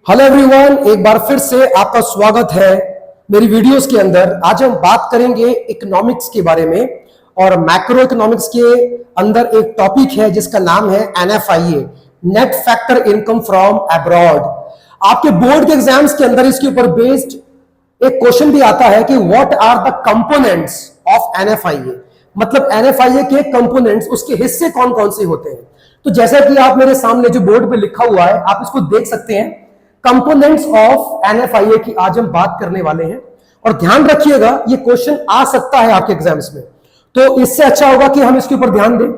Hello everyone, एक बार फिर से आपका स्वागत है मेरी वीडियोस के अंदर। आज हम बात करेंगे इकोनॉमिक्स के बारे में और मैक्रो इकोनॉमिक्स के अंदर एक टॉपिक है जिसका नाम है NFIA, net factor income from abroad. आपके बोर्ड के एग्जाम्स के अंदर इसके ऊपर बेस्ड एक क्वेश्चन भी आता है कि what are the components of NFIA, मतलब NFIA के कंपोनेंट्स, उसके हिस्से कौन कौन से होते हैं। तो जैसा कि आप मेरे सामने जो बोर्ड पे लिखा हुआ है आप इसको देख सकते हैं, कंपोनेंट्स ऑफ NFIA की आज हम बात करने वाले हैं। और ध्यान रखिएगा ये क्वेश्चन आ सकता है आपके एग्जाम्स में, तो इससे अच्छा होगा कि हम इसके ऊपर ध्यान दें।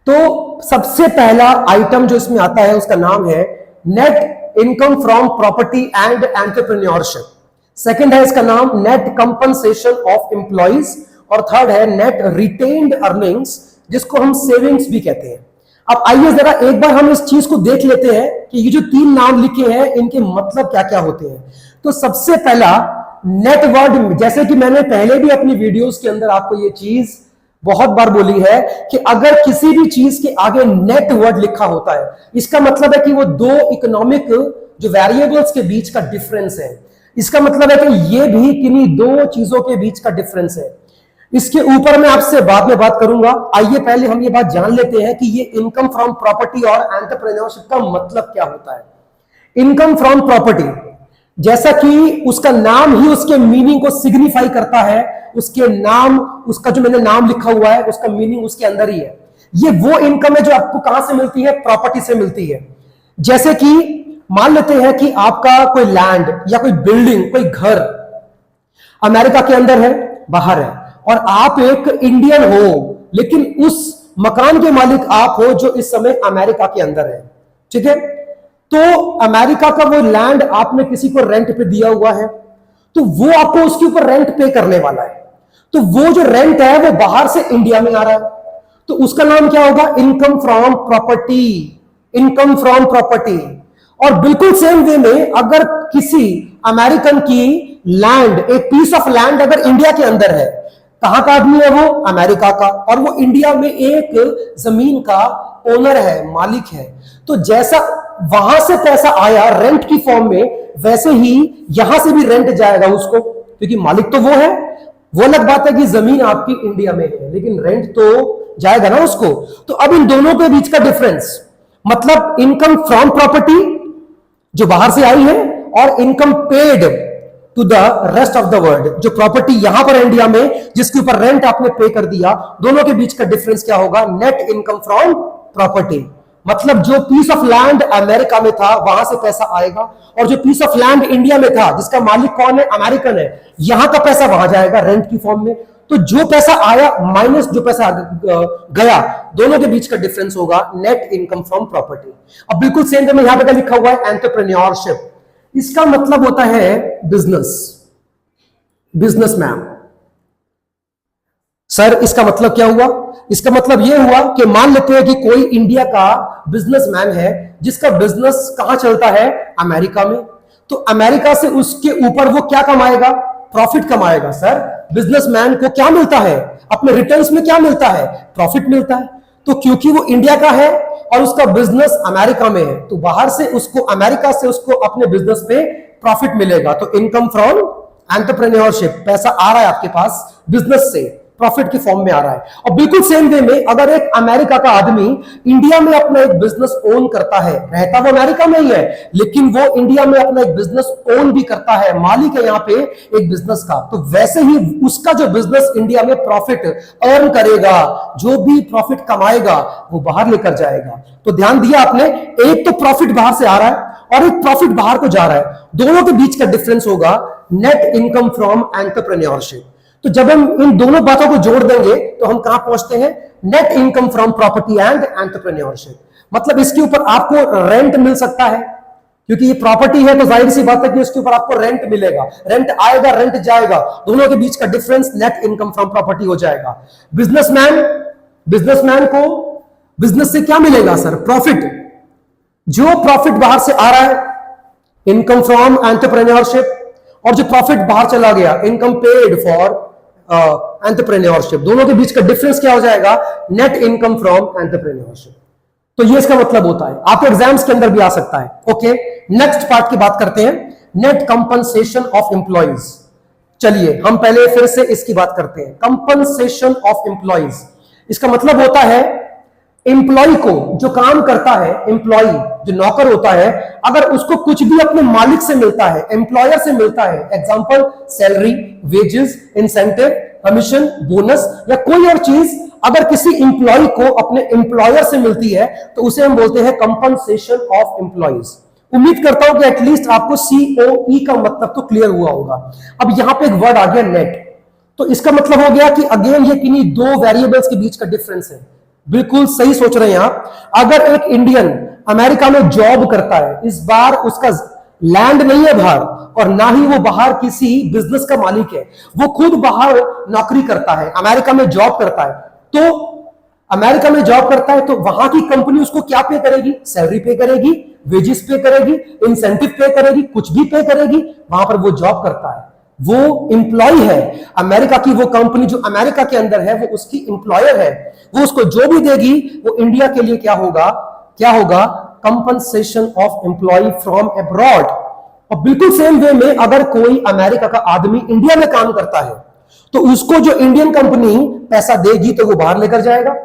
तो सबसे पहला आइटम जो इसमें आता है उसका नाम है net income from property and entrepreneurship. Second है इसका नाम नेट कंपनसेशन ऑफ एम्प्लॉइज और थर्ड है नेट रिटेन्ड अर्निंग्स, जिसको हम सेविंग्स भी कहते हैं। अब आइए जरा एक बार हम इस चीज को देख लेते हैं कि ये जो तीन नाम लिखे हैं इनके मतलब क्या क्या होते हैं। तो सबसे पहला नेट वर्ड, जैसे कि मैंने पहले भी अपनी वीडियोस के अंदर आपको ये चीज बहुत बार बोली है कि अगर किसी भी चीज के आगे नेट वर्ड लिखा होता है इसका मतलब है कि वो दो इकोनॉमिक जो वेरिएबल्स के बीच का डिफरेंस है। इसका मतलब है कि ये भी किन्हीं दो चीजों के बीच का डिफरेंस है। इसके ऊपर मैं आपसे बाद में बात करूंगा। आइए पहले हम ये बात जान लेते हैं कि ये इनकम फ्रॉम प्रॉपर्टी और एंटरप्रेन्योरशिप का मतलब क्या होता है। इनकम फ्रॉम प्रॉपर्टी, जैसा कि उसका नाम ही उसके मीनिंग को सिग्निफाई करता है, उसके नाम, उसका जो मैंने नाम लिखा हुआ है उसका मीनिंग उसके अंदर ही है। ये वो इनकम है जो आपको कहां से मिलती है, प्रॉपर्टी से मिलती है। जैसे कि मान लेते हैं कि आपका कोई लैंड या कोई बिल्डिंग, कोई घर अमेरिका के अंदर है, बाहर है, और आप एक इंडियन हो लेकिन उस मकान के मालिक आप हो जो इस समय अमेरिका के अंदर है, ठीक है। तो अमेरिका का वो लैंड आपने किसी को रेंट पे दिया हुआ है, तो वो आपको उसके ऊपर रेंट पे करने वाला है। तो वो जो रेंट है वो बाहर से इंडिया में आ रहा है, तो उसका नाम क्या होगा, income from property, income from property. और बिल्कुल सेम वे में अगर किसी अमेरिकन की लैंड, एक पीस ऑफ लैंड अगर इंडिया के अंदर है, कहां का आदमी है वो, अमेरिका का, और वो इंडिया में एक जमीन का ओनर है, मालिक है, तो जैसा वहां से पैसा आया रेंट की फॉर्म में, वैसे ही यहां से भी रेंट जाएगा उसको, क्योंकि मालिक तो वो है। वो अलग बात है कि जमीन आपकी इंडिया में है लेकिन रेंट तो जाएगा ना उसको। तो अब इन दोनों के बीच का डिफरेंस, मतलब इनकम फ्रॉम प्रॉपर्टी जो बाहर से आई है और income paid to the rest of the world, जो प्रॉपर्टी यहां पर इंडिया में जिसके ऊपर रेंट आपने पे कर दिया, दोनों के बीच का डिफरेंस क्या होगा, नेट इनकम फ्रॉम प्रॉपर्टी। मतलब जो पीस ऑफ लैंड अमेरिका में था वहां से पैसा आएगा, और जो पीस ऑफ लैंड इंडिया में था जिसका मालिक कौन है, अमेरिकन है, यहां का पैसा वहां जाएगा रेंट की फॉर्म में। तो जो पैसा आया माइनस जो पैसा गया, दोनों के बीच का डिफरेंस होगा नेट इनकम फ्रॉम प्रॉपर्टी। अब बिल्कुल सेम में यहां पे लिखा हुआ है एंटरप्रेन्योरशिप, इसका मतलब होता है बिजनेस, बिजनेसमैन। सर इसका मतलब क्या हुआ, इसका मतलब यह हुआ कि मान लेते हैं कि कोई इंडिया का बिजनेसमैन है जिसका बिजनेस कहां चलता है, अमेरिका में। तो अमेरिका से उसके ऊपर वो क्या कमाएगा, प्रॉफिट कमाएगा। सर बिजनेसमैन को क्या मिलता है, अपने रिटर्न्स में क्या मिलता है, प्रॉफिट मिलता है। तो क्योंकि वो इंडिया का है और उसका बिजनेस अमेरिका में है, तो बाहर से उसको, अमेरिका से उसको अपने बिजनेस पे प्रॉफिट मिलेगा। तो इनकम फ्रॉम एंटरप्रेन्योरशिप, पैसा आ रहा है आपके पास बिजनेस से, प्रॉफिट की फॉर्म में आ रहा है। और बिल्कुल सेम वे में अगर एक अमेरिका का आदमी इंडिया में अपना एक बिजनेस ओन करता है, रहता वो अमेरिका में ही है लेकिन वो इंडिया में अपना एक बिजनेस ओन भी करता है, मालिक है यहाँ पे एक बिजनेस का, तो वैसे ही उसका जो बिजनेस इंडिया में प्रॉफिट अर्न करेगा, जो भी प्रॉफिट कमाएगा वो बाहर लेकर जाएगा। तो ध्यान दिया आपने, एक तो प्रॉफिट बाहर से आ रहा है और एक प्रॉफिट बाहर को जा रहा है, दोनों के बीच का डिफरेंस होगा नेट इनकम फ्रॉम एंटरप्रेन्योरशिप। तो जब हम इन दोनों बातों को जोड़ देंगे तो हम कहां पहुंचते हैं, net income from property and entrepreneurship. मतलब इसके ऊपर आपको रेंट मिल सकता है, क्योंकि ये प्रॉपर्टी है तो जाहिर सी बात है कि उसके ऊपर आपको रेंट मिलेगा, रेंट आएगा रेंट जाएगा, दोनों के बीच का difference net income from property हो जाएगा। बिजनेसमैन को बिजनेस से क्या मिलेगा सर, प्रॉफिट। जो प्रॉफिट बाहर से आ रहा है इनकम फ्रॉम एंटरप्रेन्योरशिप, और जो प्रॉफिट बाहर चला गया इनकम पेड फॉर एंटरप्रेन्योरशिप, दोनों के बीच का डिफरेंस क्या हो जाएगा, नेट इनकम फ्रॉम एंटरप्रेन्योरशिप। तो ये इसका मतलब होता है, आपके एग्जाम्स के अंदर भी आ सकता है। ओके, नेक्स्ट पार्ट की बात करते हैं, नेट कंपनसेशन ऑफ एम्प्लॉइज। चलिए हम पहले फिर से इसकी बात करते हैं, कंपनसेशन ऑफ एम्प्लॉइज। इसका मतलब होता है एम्प्लॉय को, जो काम करता है, एम्प्लॉय जो नौकर होता है, अगर उसको कुछ भी अपने मालिक से मिलता है, एम्प्लॉयर से मिलता है, example salary, wages, incentive, commission, bonus या कोई और चीज अगर किसी एम्प्लॉय को अपने एम्प्लॉयर से मिलती है तो उसे हम बोलते हैं कंपनसेशन ऑफ एम्प्लॉइज। उम्मीद करता हूं कि एटलीस्ट आपको सीओई का मतलब तो क्लियर हुआ होगा। अब यहां पे एक वर्ड आ गया नेट, तो इसका मतलब हो गया कि अगेन ये किन्हीं दो वेरिएबल्स के बीच का डिफरेंस है। बिल्कुल सही सोच रहे हैं आप। अगर एक इंडियन अमेरिका में जॉब करता है, इस बार उसका लैंड नहीं है बाहर और ना ही वो बाहर किसी बिजनेस का मालिक है, वो खुद बाहर नौकरी करता है, अमेरिका में जॉब करता है, तो अमेरिका में जॉब करता है तो वहां की कंपनी उसको क्या पे करेगी? सैलरी पे करेगी, वेजेस पे करेगी, इंसेंटिव पे करेगी, कुछ भी पे करेगी, वहां पर वो जॉब करता है, वो एम्प्लॉय है अमेरिका की। वो कंपनी जो अमेरिका के अंदर है वो उसकी एम्प्लॉयर है, वो उसको जो भी देगी वो इंडिया के लिए क्या होगा? Compensation of employ from abroad. और बिल्कुल सेम वे में अगर कोई अमेरिका का आदमी इंडिया में काम करता है तो उसको जो इंडियन कंपनी पैसा देगी तो वो बाहर लेकर जाएगा।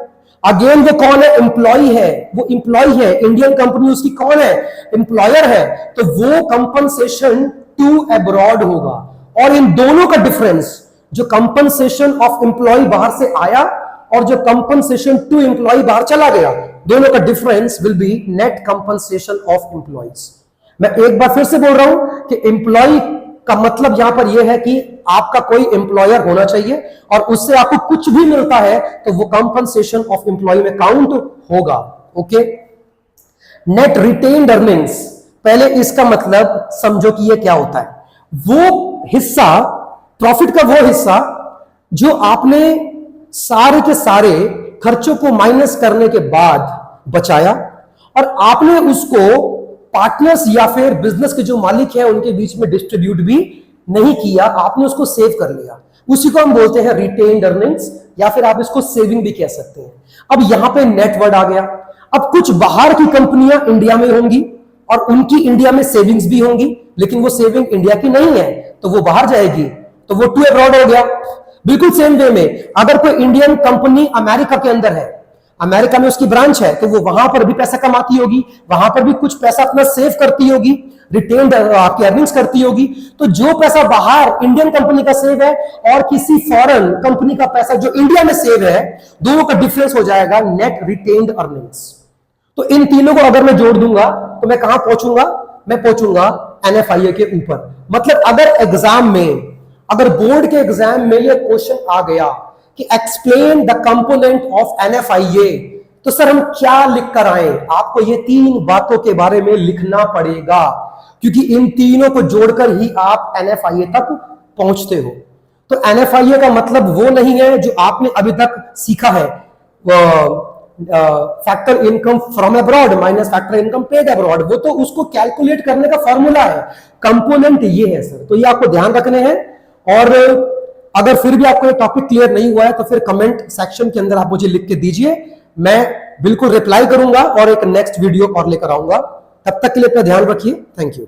अगेन वो कौन है? एम्प्लॉय है, वो एम्प्लॉय है, इंडियन कंपनी उसकी कौन है? एम्प्लॉयर है, तो वो कंपनसेशन टू अब्रॉड होगा। और इन दोनों का डिफरेंस, जो कंपनसेशन ऑफ एम्प्लॉय बाहर से आया और जो कंपनसेशन टू एम्प्लॉय बाहर चला गया, दोनों का difference will be net compensation of employees. मैं एक बार फिर से बोल रहा हूं कि एम्प्लॉय का मतलब यहां पर यह है कि आपका कोई एम्प्लॉयर होना चाहिए और उससे आपको कुछ भी मिलता है तो वो कंपनसेशन ऑफ एम्प्लॉय में काउंट होगा। ओके, नेट रिटेन्ड अर्निंग्स, पहले इसका मतलब समझो कि ये क्या होता है। वो हिस्सा, प्रॉफिट का वो हिस्सा जो आपने सारे के सारे खर्चों को माइनस करने के बाद बचाया और आपने उसको पार्टनर्स या फिर बिजनेस के जो मालिक है उनके बीच में डिस्ट्रीब्यूट भी नहीं किया, आपने उसको सेव कर लिया, उसी को हम बोलते हैं रिटेन्ड अर्निंग्स या फिर आप इसको सेविंग भी कह सकते हैं। अब यहां पे नेट वर्ड आ गया। अब कुछ बाहर की कंपनियां इंडिया में होंगी और उनकी इंडिया में सेविंग्स भी होंगी, लेकिन वो सेविंग इंडिया की नहीं है तो वो बाहर जाएगी, तो वो टू अब्रॉड हो गया। बिल्कुल सेम वे में अगर कोई इंडियन कंपनी अमेरिका के अंदर है, अमेरिका में उसकी ब्रांच है, तो वो वहां पर भी पैसा कमाती होगी, वहां पर भी कुछ पैसा अपना सेव करती होगी, रिटेन्ड आपकी अर्निंग्स करती होगी। तो जो पैसा बाहर इंडियन कंपनी का सेव है और किसी फॉरेन कंपनी का पैसा जो इंडिया में सेव है, दोनों का डिफरेंस हो जाएगा नेट रिटेन्ड अर्निंग्स। तो इन तीनों को अगर मैं जोड़ दूंगा तो मैं कहां पहुंचूंगा? मैं पहुंचूंगा NFIA के ऊपर। मतलब अगर एग्जाम में, अगर बोर्ड के एग्जाम में ये क्वेश्चन आ गया कि explain the component of NFIA, तो सर हम क्या लिख कर आए? आपको ये तीन बातों के बारे में लिखना पड़ेगा, क्योंकि इन तीनों को जोड़कर ही आप NFIA तक पहुंचते हो। तो NFIA का मतलब वो नहीं है जो आपने अभी तक सीखा है, factor income from abroad minus factor income paid abroad, वो तो उसको कैलकुलेट करने का फॉर्मूला है। कंपोनेंट ये है सर, तो ये आपको ध्यान रखने हैं। और अगर फिर भी आपको ये टॉपिक क्लियर नहीं हुआ है तो फिर कमेंट सेक्शन के अंदर आप मुझे लिख के दीजिए, मैं बिल्कुल रिप्लाई करूंगा और एक नेक्स्ट वीडियो और लेकर आऊंगा। तब तक के लिए अपना ध्यान रखिए। Thank you.